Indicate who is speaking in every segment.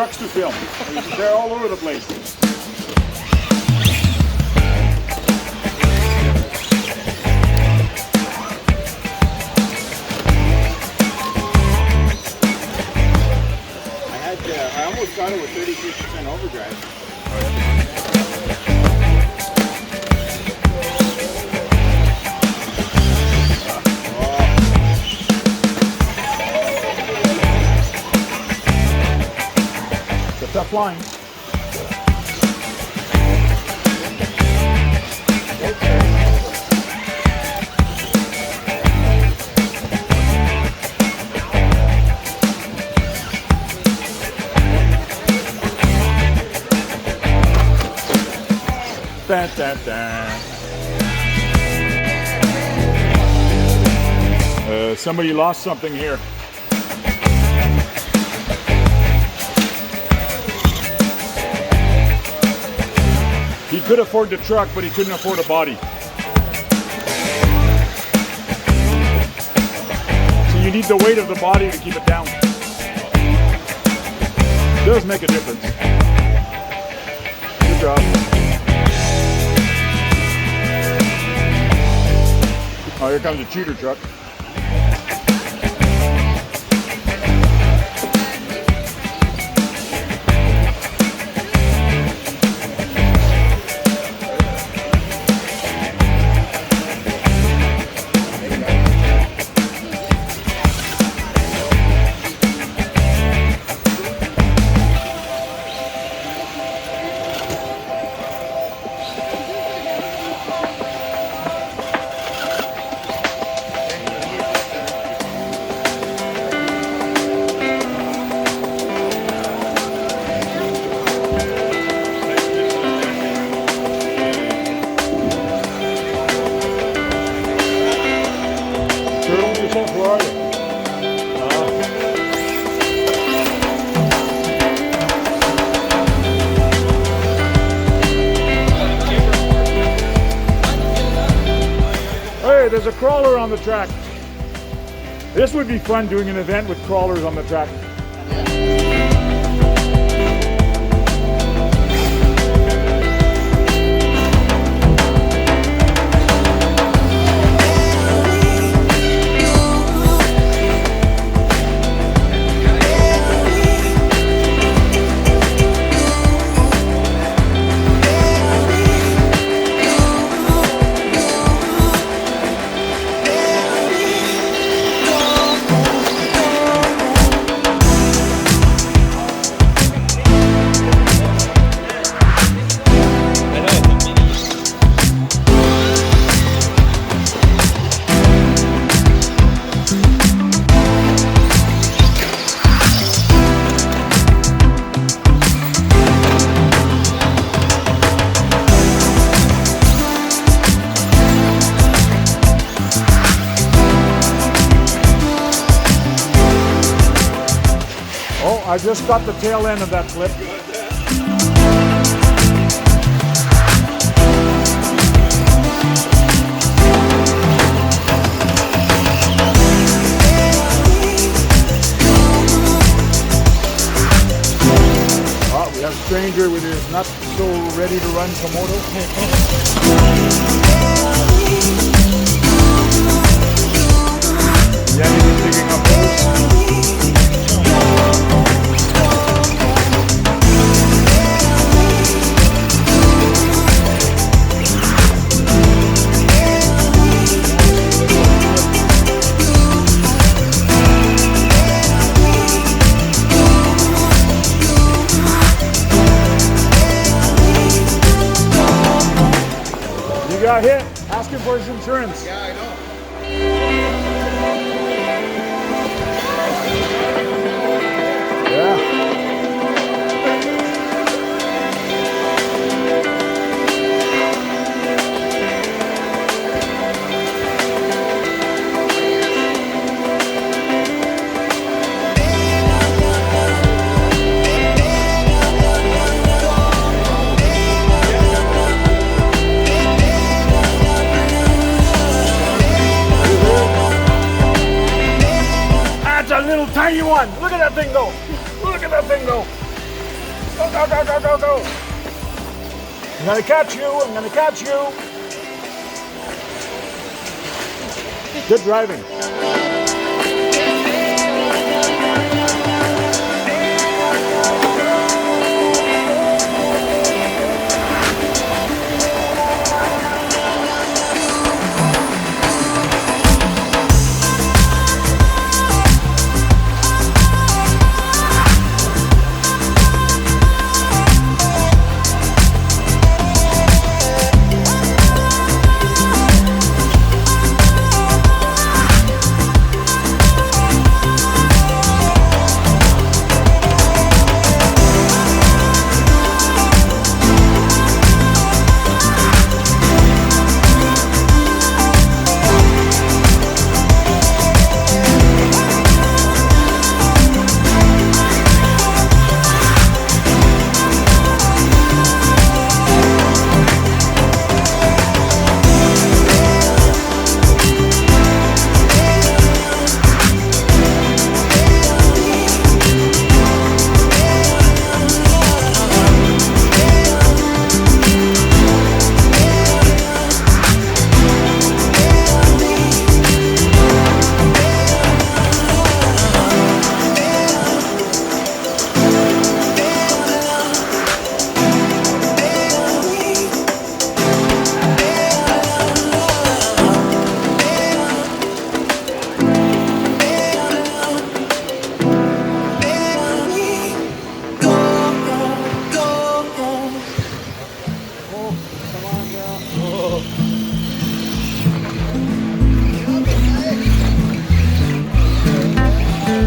Speaker 1: trucks to film. They're all over the place.
Speaker 2: I almost got it with 33% overdrive.
Speaker 1: Tough line. Da, da, da. Somebody lost something here. He could afford the truck, but he couldn't afford a body. So you need the weight of the body to keep it down. It does make a difference. Good job. Oh, here comes a cheater truck. Where are you? Hey, there's a crawler on the track. This would be fun, doing an event with crawlers on the track. I just got the tail end of that clip. Oh, we have a stranger with his not so ready to run Komodo. Yeah, he's digging up holes. Got hit, asking for his insurance.
Speaker 2: Yeah, I know.
Speaker 1: Yeah. Tiny one. Look at that thing go. Look at that thing go. go, go, go, go, go. I'm gonna catch you, I'm gonna catch you. Good driving.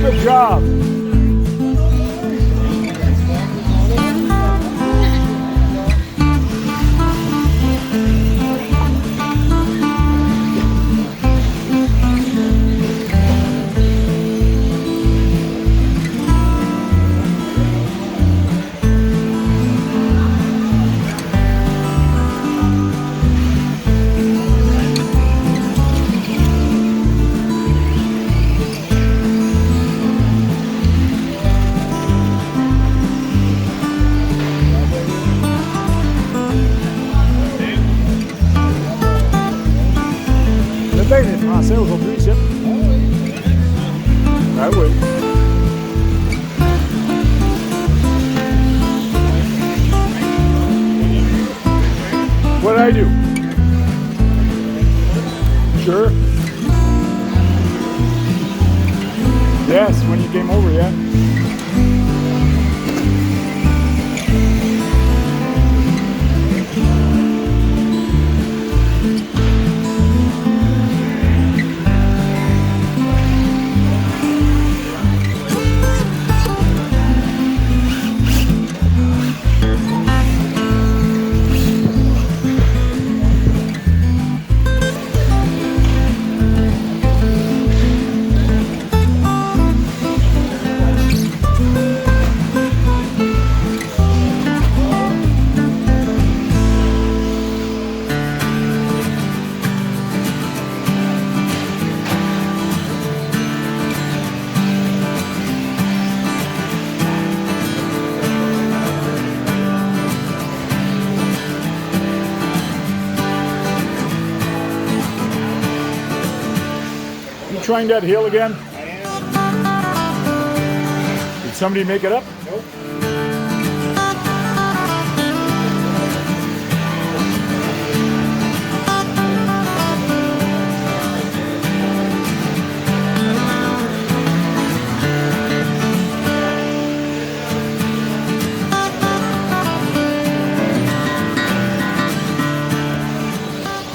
Speaker 1: Good job. bene français aujourd'hui ici. Ah oui. What did I do? Sure. Yes, when you came over, yeah. Trying that hill again?
Speaker 2: I am.
Speaker 1: Did somebody make it up?
Speaker 2: Nope.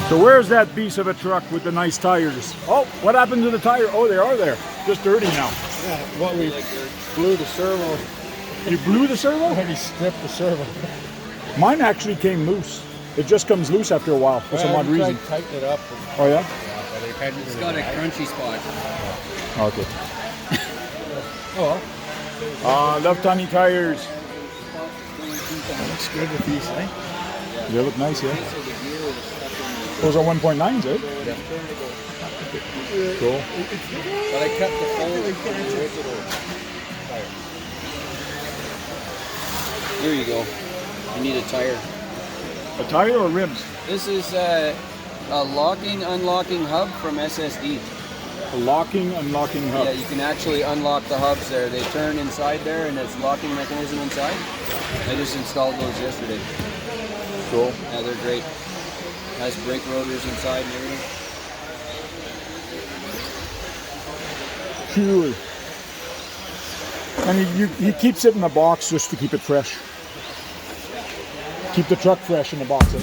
Speaker 1: So where's that piece of a truck with the nice tires? Oh, what happened to the tire? Oh, they are there. Just dirty now.
Speaker 2: Yeah, what we blew the servo.
Speaker 1: You blew the servo?
Speaker 2: Maybe stripped the servo.
Speaker 1: Mine actually came loose. It just comes loose after a while for some odd reason.
Speaker 2: Tried to tighten it up.
Speaker 1: Oh yeah?
Speaker 2: But it hadn't
Speaker 3: It's got a crunchy spot.
Speaker 1: Okay.
Speaker 2: Oh,
Speaker 1: Love tiny tires.
Speaker 2: looks good with these, eh?
Speaker 1: They look nice, yeah? Those are 1.9s, eh?
Speaker 2: Yeah.
Speaker 1: Cool.
Speaker 3: But I kept the full original tire. Here you go. You need a tire.
Speaker 1: A tire or rims?
Speaker 3: This is a locking, unlocking hub from SSD.
Speaker 1: A locking, unlocking hub.
Speaker 3: Yeah, you can actually unlock the hubs there. They turn inside there, and it's locking mechanism inside. I just installed those yesterday.
Speaker 1: Cool.
Speaker 3: Yeah, they're great. Has brake rotors inside and everything.
Speaker 1: Cool. And he keeps it in a box just to keep it fresh. Keep the truck fresh in the box.